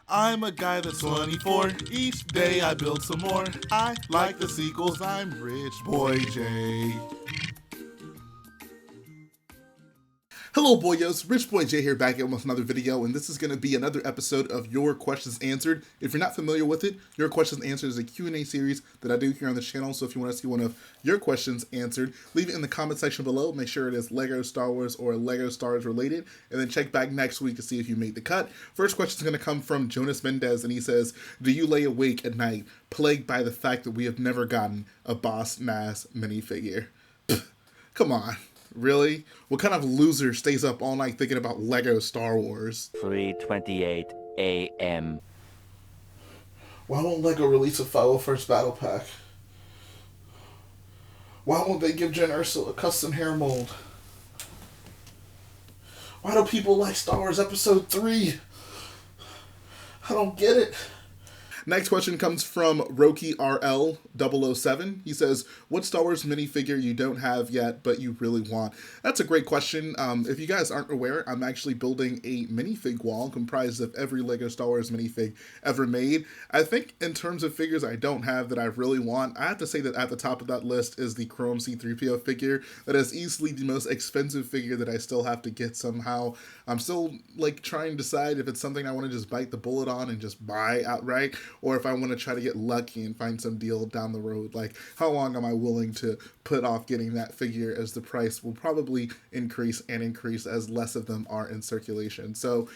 I'm a guy that's 24. Each day I build some more. I like the sequels. I'm Rich Boy J. Hello boyos, Rich Boy J here back again with another video, and this is going to be another episode of Your Questions Answered. If you're not familiar with it, Your Questions Answered is a Q&A series that I do here on the channel, so if you want to see one of your questions answered, leave it in the comment section below. Make sure it is Lego Star Wars or Lego Stars related, and then check back next week to see if you made the cut. First question is going to come from Jonas Mendez, and he says, do you lay awake at night, plagued by the fact that we have never gotten a Boss Nass minifigure? Come on. Really? What kind of loser stays up all night thinking about Lego Star Wars? 3:28 a.m. Why won't Lego release a 501st Battle Pack? Why won't they give Jen Erso a custom hair mold? Why do people like Star Wars Episode 3? I don't get it. Next question comes from Roki RL 007. He says, what Star Wars minifigure you don't have yet, but you really want? That's a great question. If you guys aren't aware, I'm actually building a minifig wall comprised of every Lego Star Wars minifig ever made. I think in terms of figures I don't have that I really want, I have to say that at the top of that list is the Chrome C-3PO figure. That is easily the most expensive figure that I still have to get somehow. I'm still like trying to decide if it's something I want to just bite the bullet on and just buy outright, or if I want to try to get lucky and find some deal down the road. Like, how long am I willing to put off getting that figure, as the price will probably increase and increase as less of them are in circulation. So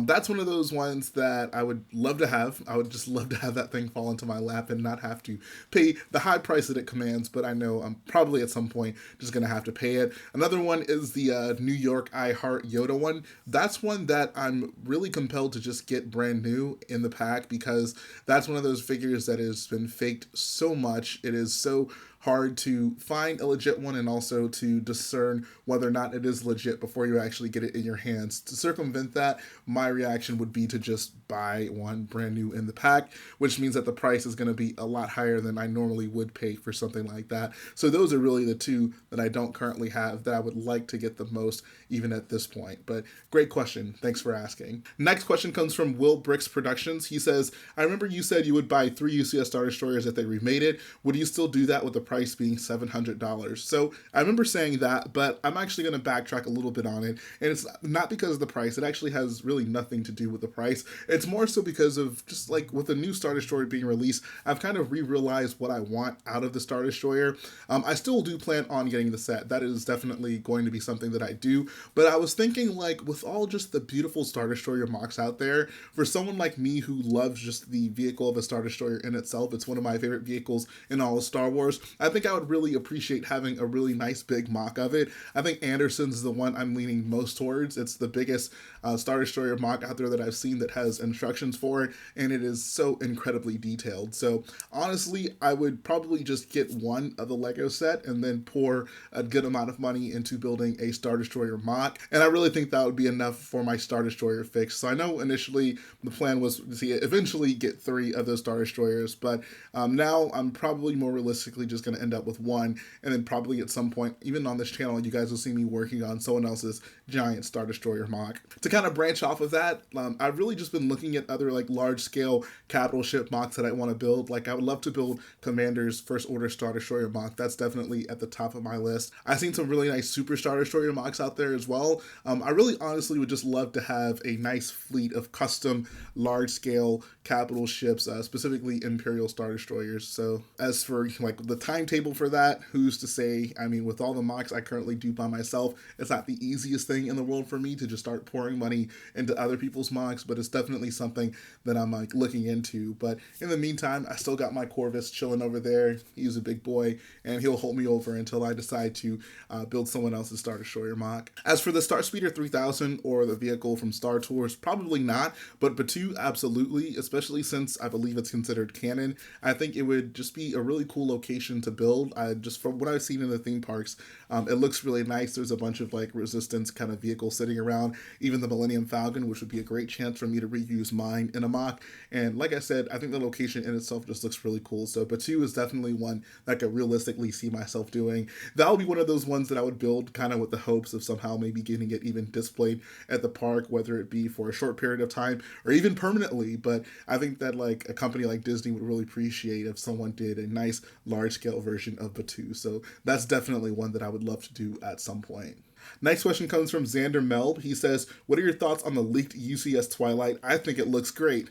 that's one of those ones that I would love to have. I would just love to have that thing fall into my lap and not have to pay the high price that it commands, but I know I'm probably at some point just going to have to pay it. Another one is the New York I Heart Yoda one. That's one that I'm really compelled to just get brand new in the pack, because that's one of those figures that has been faked so much. It is so hard to find a legit one and also to discern whether or not it is legit before you actually get it in your hands. To circumvent that, my reaction would be to just buy one brand new in the pack, which means that the price is going to be a lot higher than I normally would pay for something like that. So those are really the two that I don't currently have that I would like to get the most, even at this point. But great question. Thanks for asking. Next question comes from Will Bricks Productions. He says, I remember you said you would buy 3 UCS Star Destroyers if they remade it. Would you still do that with the price being $700? So I remember saying that, but I'm actually going to backtrack a little bit on it. And it's not because of the price. It actually has really nothing to do with the price. It's more so because of just like with the new Star Destroyer being released, I've kind of re-realized what I want out of the Star Destroyer. I still do plan on getting the set. That is definitely going to be something that I do. But I was thinking, like, with all just the beautiful Star Destroyer mocks out there, for someone like me who loves just the vehicle of a Star Destroyer in itself, it's one of my favorite vehicles in all of Star Wars, I think I would really appreciate having a really nice big mock of it. I think Anderson's is the one I'm leaning most towards. It's the biggest Star Destroyer mock out there that I've seen that has instructions for it, and it is so incredibly detailed. So honestly, I would probably just get one of the Lego set and then pour a good amount of money into building a Star Destroyer mock, and I really think that would be enough for my Star Destroyer fix. So I know initially the plan was to eventually get 3 of those Star Destroyers, but now I'm probably more realistically just going to end up with one, and then probably at some point, even on this channel, you guys will see me working on someone else's giant Star Destroyer mock. To kind of branch off of that, I've really just been looking at other like large scale capital ship mocks that I want to build. Like, I would love to build Commander's First Order Star Destroyer mock. That's definitely at the top of my list. I've seen some really nice Super Star Destroyer mocks out there as well. I really honestly would just love to have a nice fleet of custom large scale capital ships, specifically Imperial Star Destroyers. So as for like the timetable for that, who's to say? I mean, with all the mocks I currently do by myself, it's not the easiest thing in the world for me to just start pouring money into other people's mocks, but it's definitely something that I'm like looking into. But in the meantime, I still got my Corvus chilling over there. He's a big boy, and he'll hold me over until I decide to build someone else's Star Destroyer mock. As for the Starspeeder 3000 or the vehicle from Star Tours, probably not, but Batu, absolutely, especially since I believe it's considered canon. I think it would just be a really cool location to to build. I just, from what I've seen in the theme parks, it looks really nice. There's a bunch of like Resistance kind of vehicles sitting around, even the Millennium Falcon, which would be a great chance for me to reuse mine in a mock. And like I said, I think the location in itself just looks really cool. So Batu is definitely one that I could realistically see myself doing. That'll be one of those ones that I would build kind of with the hopes of somehow maybe getting it even displayed at the park, whether it be for a short period of time or even permanently. But I think that like a company like Disney would really appreciate if someone did a nice large scale version of Batu. So that's definitely one that I would love to do at some point. Next question comes from Xander Melb. He says, what are your thoughts on the leaked UCS Twilight? I think it looks great.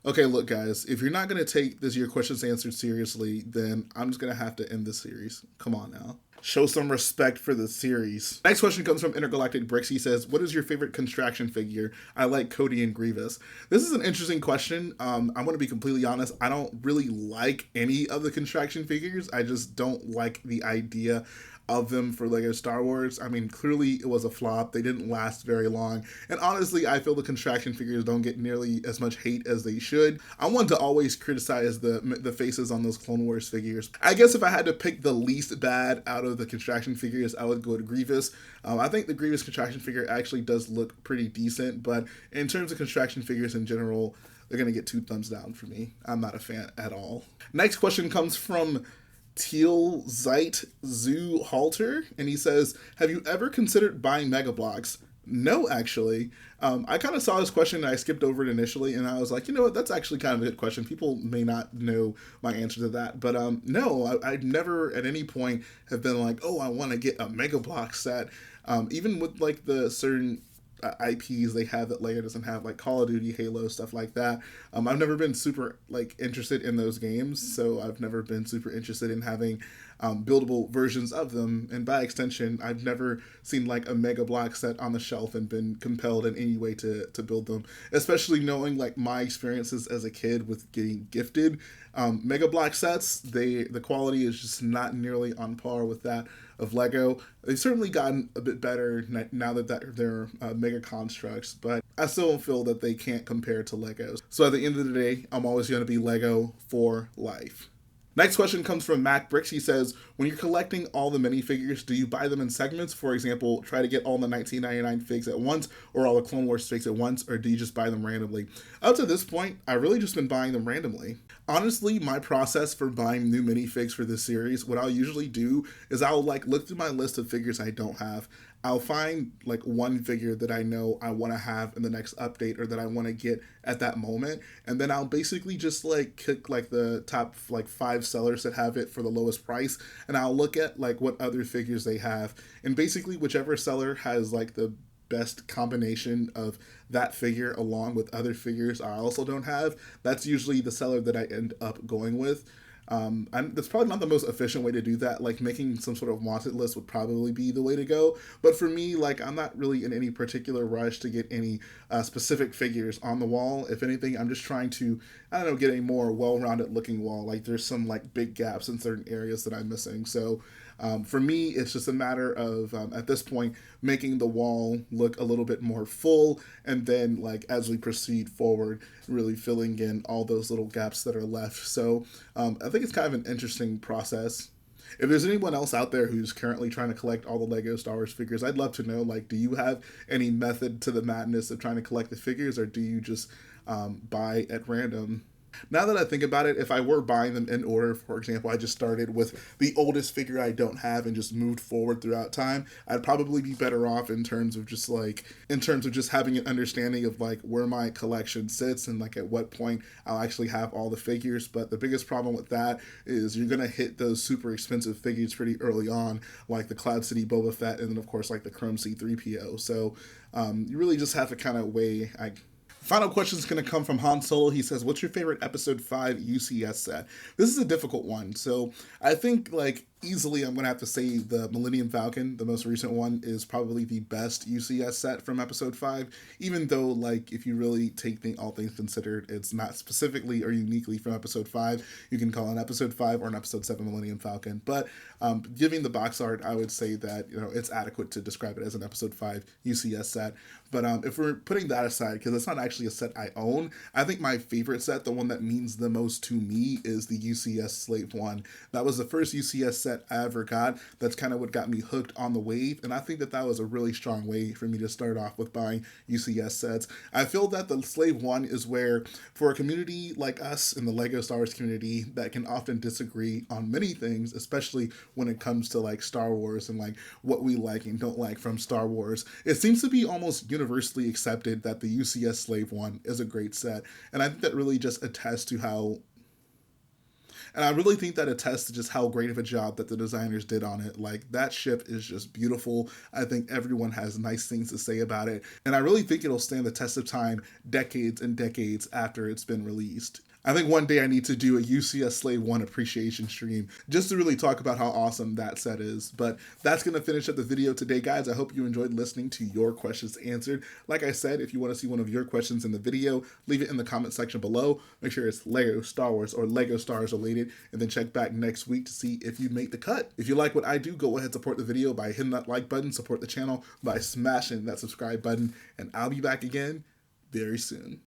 Okay, look, guys, if you're not going to take this your questions answered seriously, then I'm just going to have to end this series. Come on now. Show some respect for the series. Next question comes from Intergalactic Bricks. He says, what is your favorite contraction figure? I like Cody and Grievous. This is an interesting question. I'm going to be completely honest. I don't really like any of the contraction figures. I just don't like the idea of them for Lego Star Wars. I mean, clearly it was a flop. They didn't last very long. And honestly, I feel the contraction figures don't get nearly as much hate as they should. I want to always criticize the faces on those Clone Wars figures. I guess if I had to pick the least bad out of the contraction figures, I would go to Grievous. I think the Grievous contraction figure actually does look pretty decent, but in terms of contraction figures in general, they're going to get 2 thumbs down for me. I'm not a fan at all. Next question comes from Teal Zeit Zoo Halter, and he says, have you ever considered buying Mega Bloks? No, actually. I kind of saw this question and I skipped over it initially, and I was like, you know what, that's actually kind of a good question. People may not know my answer to that, but no, I never at any point have been like, oh, I want to get a Mega Bloks set. Even with like the certain IPs they have that Lego doesn't have, like Call of Duty, Halo, stuff like that. I've never been super like interested in those games, so I've never been super interested in having buildable versions of them, and by extension, I've never seen like a Mega Bloks set on the shelf and been compelled in any way to build them, especially knowing like my experiences as a kid with getting gifted Mega Bloks sets. The quality is just not nearly on par with that of Lego. They've certainly gotten a bit better now that they're Mega Constructs, but I still feel that they can't compare to Legos. So at the end of the day, I'm always going to be Lego for life. Next question comes from Mac Bricks. He says, when you're collecting all the minifigures, do you buy them in segments? For example, try to get all the 1999 figs at once, or all the Clone Wars figs at once, or do you just buy them randomly? Up to this point, I've really just been buying them randomly. Honestly, my process for buying new minifigs for this series, what I'll usually do is I'll like look through my list of figures I don't have. I'll find like one figure that I know I want to have in the next update or that I want to get at that moment, and then I'll basically just like kick like the top like 5 sellers that have it for the lowest price, and I'll look at like what other figures they have, and basically whichever seller has like the best combination of that figure along with other figures I also don't have, that's usually the seller that I end up going with. That's probably not the most efficient way to do that. Like making some sort of wanted list would probably be the way to go. But for me, like I'm not really in any particular rush to get any specific figures on the wall. If anything, I'm just trying to, I don't know, get a more well-rounded looking wall. Like there's some like big gaps in certain areas that I'm missing. So for me, it's just a matter of, at this point, making the wall look a little bit more full, and then, like, as we proceed forward, really filling in all those little gaps that are left. So I think it's kind of an interesting process. If there's anyone else out there who's currently trying to collect all the Lego Star Wars figures, I'd love to know, like, do you have any method to the madness of trying to collect the figures, or do you just buy at random? Now that I think about it, if I were buying them in order, for example, I just started with the oldest figure I don't have and just moved forward throughout time, I'd probably be better off in terms of just having an understanding of like where my collection sits and like at what point I'll actually have all the figures. But the biggest problem with that is you're gonna hit those super expensive figures pretty early on, like the Cloud City Boba Fett, and then of course like the Chrome C-3PO. So you really just have to kind of weigh. Final question is going to come from Han Solo. He says, what's your favorite episode 5 UCS set? This is a difficult one. So I think like Easily, I'm going to have to say the Millennium Falcon, the most recent one, is probably the best UCS set from episode 5, even though, like, if you really take all things considered, it's not specifically or uniquely from episode 5. You can call it an episode 5 or an episode 7 Millennium Falcon. But giving the box art, I would say that, you know, it's adequate to describe it as an episode 5 UCS set. But if we're putting that aside, because it's not actually a set I own, I think my favorite set, the one that means the most to me, is the UCS Slave 1. That was the first UCS set I ever got. That's kind of what got me hooked on the wave, and I think that that was a really strong way for me to start off with buying UCS sets. I feel that the Slave 1 is where, for a community like us in the LEGO Star Wars community that can often disagree on many things, especially when it comes to like Star Wars and like what we like and don't like from Star Wars, it seems to be almost universally accepted that the UCS Slave 1 is a great set. And I think that really just attests to how and I really think that attests to just how great of a job that the designers did on it. Like, that ship is just beautiful. I think everyone has nice things to say about it. And I really think it'll stand the test of time decades and decades after it's been released. I think one day I need to do a UCS Slave 1 appreciation stream just to really talk about how awesome that set is. But that's going to finish up the video today, guys. I hope you enjoyed listening to your questions answered. Like I said, if you want to see one of your questions in the video, leave it in the comment section below. Make sure it's LEGO Star Wars or LEGO Stars related, and then check back next week to see if you make the cut. If you like what I do, go ahead and support the video by hitting that like button, support the channel by smashing that subscribe button, and I'll be back again very soon.